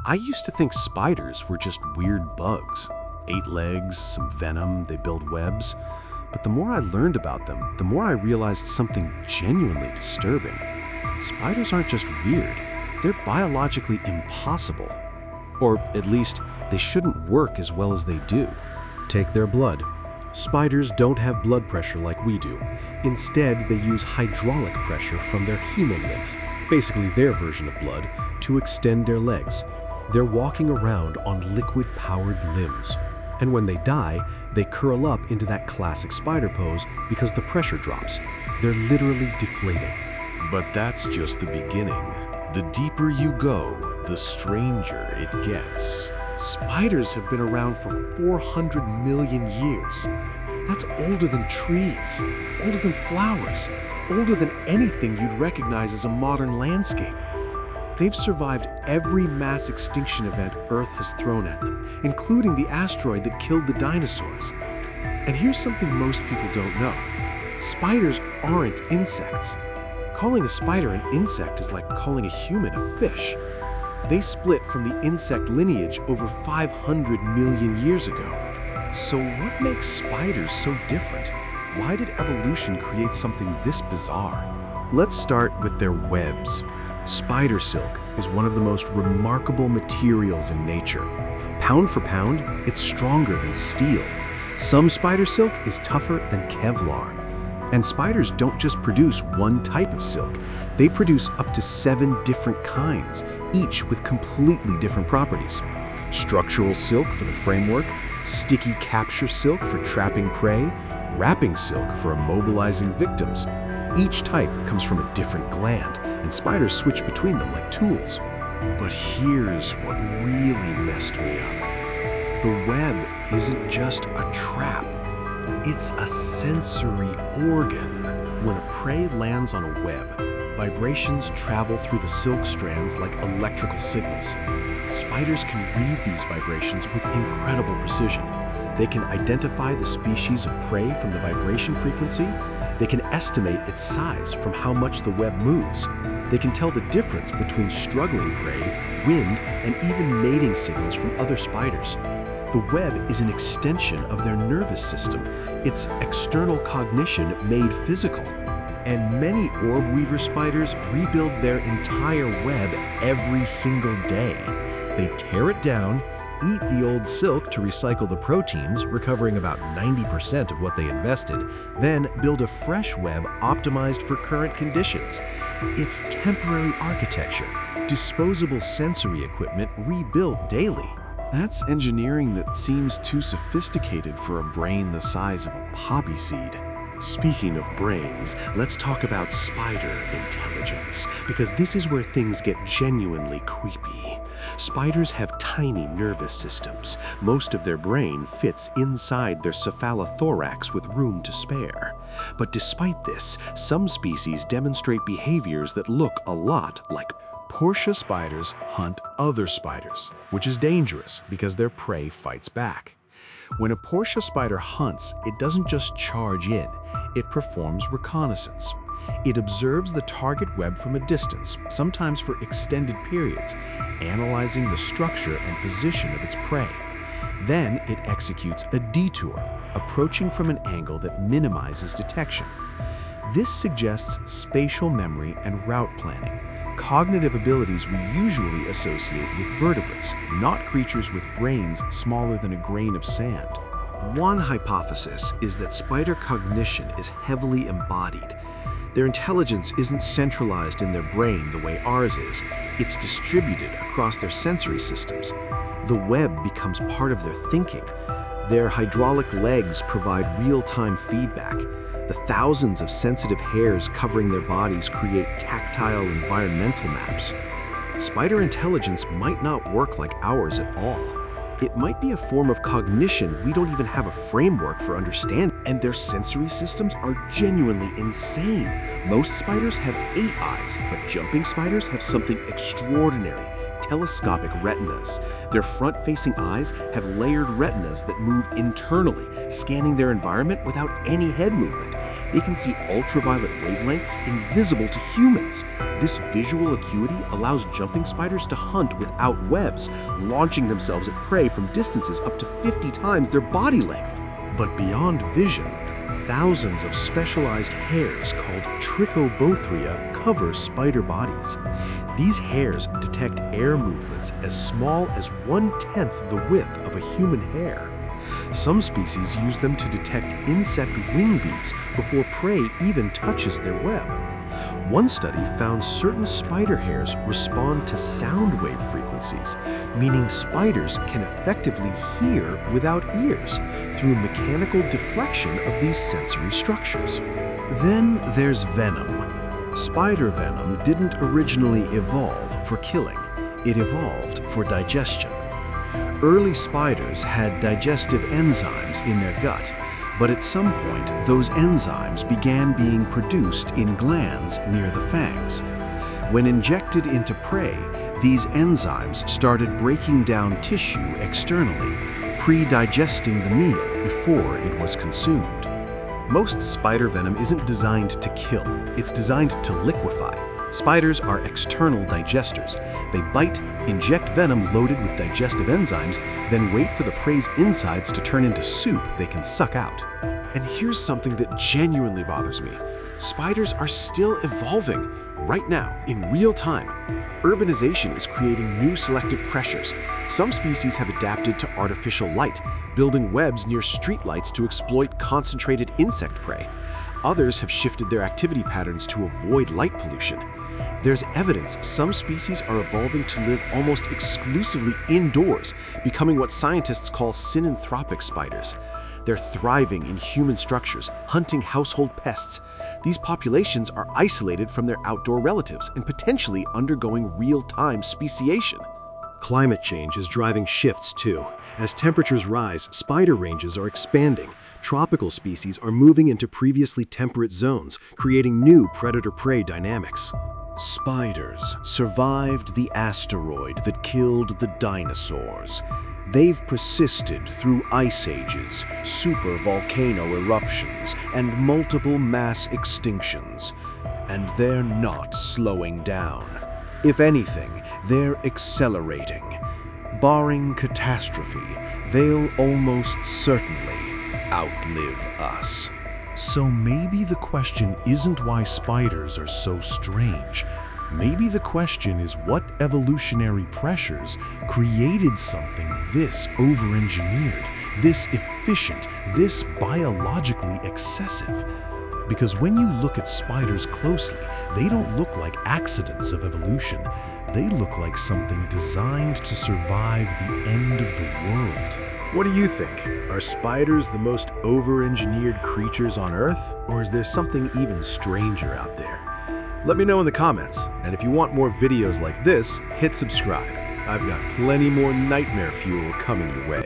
I used to think spiders were just weird bugs. 8 legs, some venom, they build webs. But the more I learned about them, the more I realized something genuinely disturbing. Spiders aren't just weird, they're biologically impossible. Or at least, they shouldn't work as well as they do. Take their blood. Spiders don't have blood pressure like we do. Instead, they use hydraulic pressure from their hemolymph, basically their version of blood, to extend their legs. They're walking around on liquid-powered limbs. And when they die, they curl up into that classic spider pose because the pressure drops. They're literally deflating. But that's just the beginning. The deeper you go, the stranger it gets. Spiders have been around for 400 million years. That's older than trees, older than flowers, older than anything you'd recognize as a modern landscape. They've survived every mass extinction event Earth has thrown at them, including the asteroid that killed the dinosaurs. And here's something most people don't know. Spiders aren't insects. Calling a spider an insect is like calling a human a fish. They split from the insect lineage over 500 million years ago. So what makes spiders so different? Why did evolution create something this bizarre? Let's start with their webs. Spider silk is one of the most remarkable materials in nature. Pound for pound, it's stronger than steel. Some spider silk is tougher than Kevlar. And spiders don't just produce one type of silk. They produce up to 7 different kinds, each with completely different properties. Structural silk for the framework, sticky capture silk for trapping prey, wrapping silk for immobilizing victims. Each type comes from a different gland, and spiders switch between them like tools. But here's what really messed me up. The web isn't just a trap. It's a sensory organ. When a prey lands on a web, vibrations travel through the silk strands like electrical signals. Spiders can read these vibrations with incredible precision. They can identify the species of prey from the vibration frequency. They can estimate its size from how much the web moves. They can tell the difference between struggling prey, wind, and even mating signals from other spiders. The web is an extension of their nervous system. It's external cognition made physical. And many orb weaver spiders rebuild their entire web every single day. They tear it down, eat the old silk to recycle the proteins, recovering about 90% of what they invested, then build a fresh web optimized for current conditions. It's temporary architecture, disposable sensory equipment rebuilt daily. That's engineering that seems too sophisticated for a brain the size of a poppy seed. Speaking of brains, let's talk about spider intelligence, because this is where things get genuinely creepy. Spiders have tiny nervous systems. Most of their brain fits inside their cephalothorax with room to spare. But despite this, some species demonstrate behaviors that look a lot like Portia spiders hunt other spiders, which is dangerous because their prey fights back. When a Portia spider hunts, it doesn't just charge in, it performs reconnaissance. It observes the target web from a distance, sometimes for extended periods, analyzing the structure and position of its prey. Then it executes a detour, approaching from an angle that minimizes detection. This suggests spatial memory and route planning, cognitive abilities we usually associate with vertebrates, not creatures with brains smaller than a grain of sand. One hypothesis is that spider cognition is heavily embodied. Their intelligence isn't centralized in their brain the way ours is. It's distributed across their sensory systems. The web becomes part of their thinking. Their hydraulic legs provide real-time feedback. The thousands of sensitive hairs covering their bodies create tactile environmental maps. Spider intelligence might not work like ours at all. It might be a form of cognition we don't even have a framework for understanding. And their sensory systems are genuinely insane. Most spiders have 8 eyes, but jumping spiders have something extraordinary: telescopic retinas. Their front-facing eyes have layered retinas that move internally, scanning their environment without any head movement. They can see ultraviolet wavelengths invisible to humans. This visual acuity allows jumping spiders to hunt without webs, launching themselves at prey from distances up to 50 times their body length. But beyond vision, thousands of specialized hairs called trichobothria cover spider bodies. These hairs detect air movements as small as 1/10 the width of a human hair. Some species use them to detect insect wing beats before prey even touches their web. One study found certain spider hairs respond to sound wave frequencies, meaning spiders can effectively hear without ears through mechanical deflection of these sensory structures. Then there's venom. Spider venom didn't originally evolve for killing. It evolved for digestion. Early spiders had digestive enzymes in their gut, but at some point, those enzymes began being produced in glands near the fangs. When injected into prey, these enzymes started breaking down tissue externally, pre-digesting the meal before it was consumed. Most spider venom isn't designed to kill, it's designed to liquefy. Spiders are external digesters. They bite, inject venom loaded with digestive enzymes, then wait for the prey's insides to turn into soup they can suck out. And here's something that genuinely bothers me. Spiders are still evolving right now, in real time. Urbanization is creating new selective pressures. Some species have adapted to artificial light, building webs near streetlights to exploit concentrated insect prey. Others have shifted their activity patterns to avoid light pollution. There's evidence some species are evolving to live almost exclusively indoors, becoming what scientists call synanthropic spiders. They're thriving in human structures, hunting household pests. These populations are isolated from their outdoor relatives and potentially undergoing real-time speciation. Climate change is driving shifts too. As temperatures rise, spider ranges are expanding. Tropical species are moving into previously temperate zones, creating new predator-prey dynamics. Spiders survived the asteroid that killed the dinosaurs. They've persisted through ice ages, supervolcano eruptions, and multiple mass extinctions. And they're not slowing down. If anything, they're accelerating. Barring catastrophe, they'll almost certainly outlive us. So maybe the question isn't why spiders are so strange. Maybe the question is what evolutionary pressures created something this over-engineered, this efficient, this biologically excessive. Because when you look at spiders closely, they don't look like accidents of evolution. They look like something designed to survive the end of the world. What do you think? Are spiders the most over-engineered creatures on Earth? Or is there something even stranger out there? Let me know in the comments. And if you want more videos like this, hit subscribe. I've got plenty more nightmare fuel coming your way.